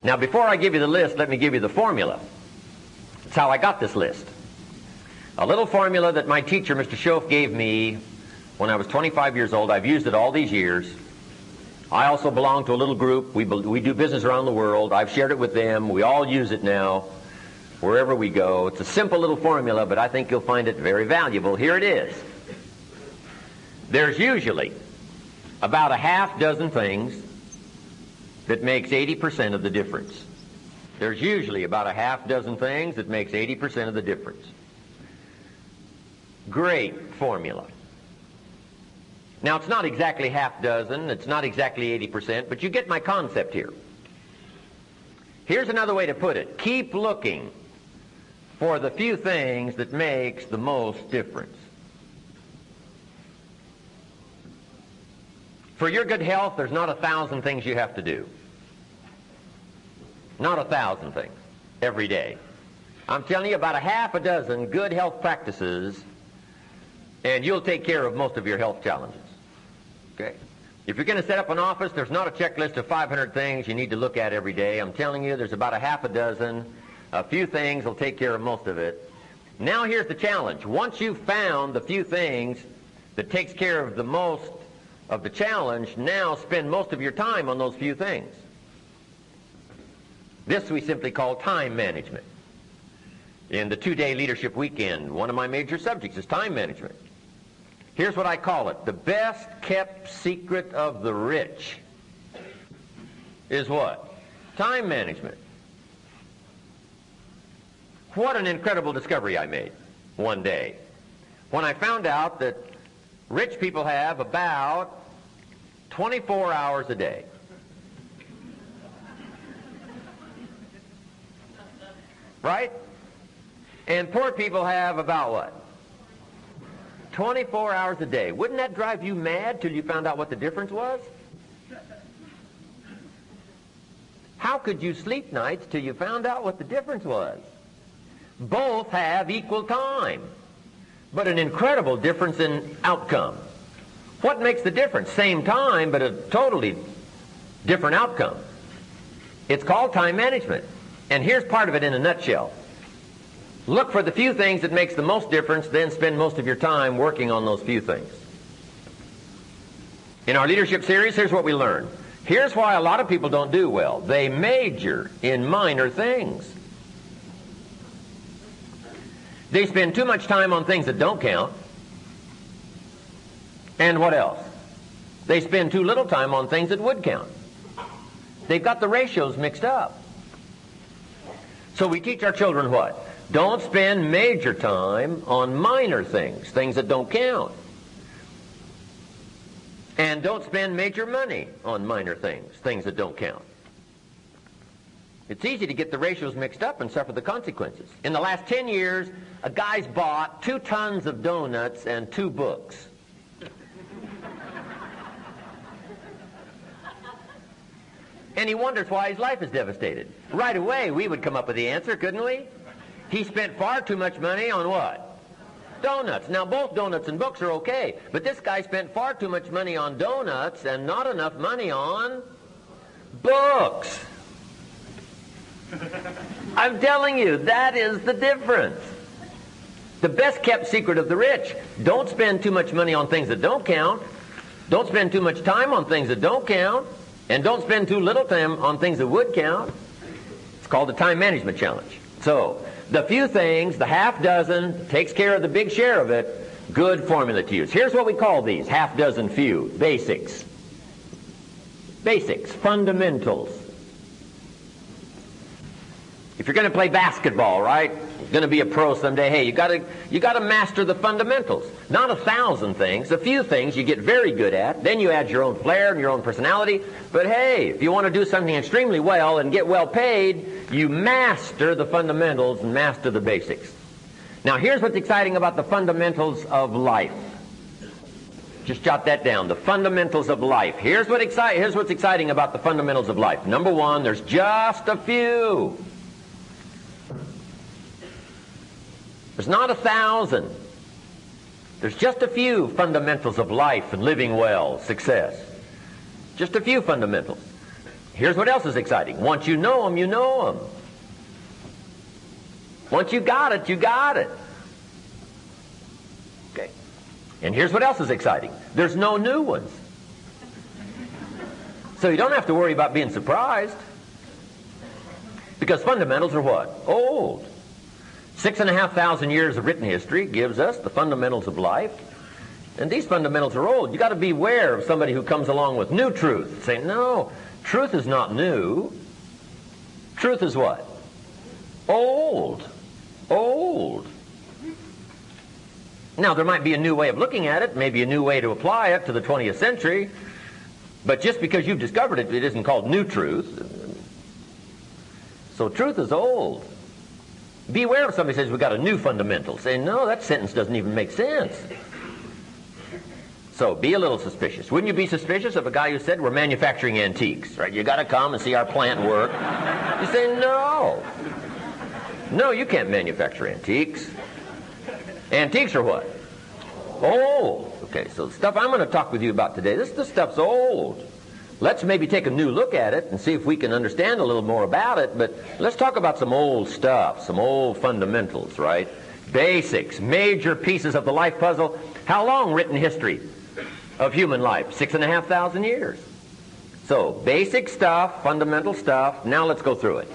Now, before I give you the list, let me give you the formula. That's how I got this list. A little formula that my teacher, Mr. Schoaf, gave me when I was 25 years old. I've used it all these years. I also belong to a little group. We do business around the world. I've shared it with them. We all use it now wherever we go. It's a simple little formula, but I think you'll find it very valuable. Here it is. There's usually about a half dozen things that makes 80% of the difference. There's usually about a half dozen things that makes 80% of the difference. Great formula. Now, it's not exactly half dozen, it's not exactly 80%, but you get my concept here. Here's another way to put it. Keep looking for the few things that makes the most difference. For your good health, there's not 1,000 things you have to do. Not 1,000 things every day. I'm telling you about a half a dozen good health practices, and you'll take care of most of your health challenges. Okay? If you're going to set up an office, there's not a checklist of 500 things you need to look at every day. I'm telling you, there's about a half a dozen. A few things will take care of most of it. Now here's the challenge. Once you've found the few things that takes care of the most of the challenge, now spend most of your time on those few things. This we simply call time management. In the 2-day leadership weekend, one of my major subjects is time management. Here's what I call it. The best kept secret of the rich is what? Time management. What an incredible discovery I made one day when I found out that rich people have about 24 hours a day. Right? And poor people have about what? 24 hours a day. Wouldn't that drive you mad till you found out what the difference was? How could you sleep nights till you found out what the difference was? Both have equal time, but an incredible difference in outcome. What makes the difference? Same time, but a totally different outcome. It's called time management. And here's part of it in a nutshell. Look for the few things that makes the most difference, then spend most of your time working on those few things. In our leadership series, here's what we learned. Here's why a lot of people don't do well. They major in minor things. They spend too much time on things that don't count. And what else? They spend too little time on things that would count. They've got the ratios mixed up. So we teach our children what? Don't spend major time on minor things, things that don't count. And don't spend major money on minor things, things that don't count. It's easy to get the ratios mixed up and suffer the consequences. In the last 10 years, a guy's bought 2 tons of donuts and 2 books. And he wonders why his life is devastated. Right away, we would come up with the answer, couldn't we? He spent far too much money on what? Donuts. Now, both donuts and books are okay, but this guy spent far too much money on donuts and not enough money on books. I'm telling you, that is the difference. The best kept secret of the rich. Don't spend too much money on things that don't count. Don't spend too much time on things that don't count. And don't spend too little time on things that would count. It's called the time management challenge. So, the few things, the half dozen, takes care of the big share of it. Good formula to use. Here's what we call these, half dozen few. Basics. Basics, fundamentals. If you're going to play basketball, right? You're going to be a pro someday. Hey, you got to master the fundamentals. Not 1,000 things. A few things you get very good at. Then you add your own flair and your own personality. But hey, if you want to do something extremely well and get well paid, you master the fundamentals and master the basics. Now, here's what's exciting about the fundamentals of life. Just jot that down. The fundamentals of life. Here's what's exciting about the fundamentals of life. Number one, there's just a few. There's not 1,000. There's just a few fundamentals of life and living well, success. Just a few fundamentals. Here's what else is exciting. Once you know them, you know them. Once you got it, you got it. Okay. And here's what else is exciting. There's no new ones. So you don't have to worry about being surprised. Because fundamentals are what? Old. 6,500 years of written history gives us the fundamentals of life. And these fundamentals are old. You got to beware of somebody who comes along with new truth. Say, no, truth is not new. Truth is what? Old. Old. Now, there might be a new way of looking at it, maybe a new way to apply it to the 20th century, but just because you've discovered it, it isn't called new truth. So truth is old. Beware if somebody says we've got a new fundamental. Say, no, that sentence doesn't even make sense. So be a little suspicious. Wouldn't you be suspicious of a guy who said we're manufacturing antiques, right? You got to come and see our plant work. You say, no. No, you can't manufacture antiques. Antiques are what? Old. Okay, so the stuff I'm going to talk with you about today, this stuff's old. Let's maybe take a new look at it and see if we can understand a little more about it, but let's talk about some old stuff, some old fundamentals, right? Basics, major pieces of the life puzzle. How long written history of human life? 6,500 years. So, basic stuff, fundamental stuff. Now let's go through it.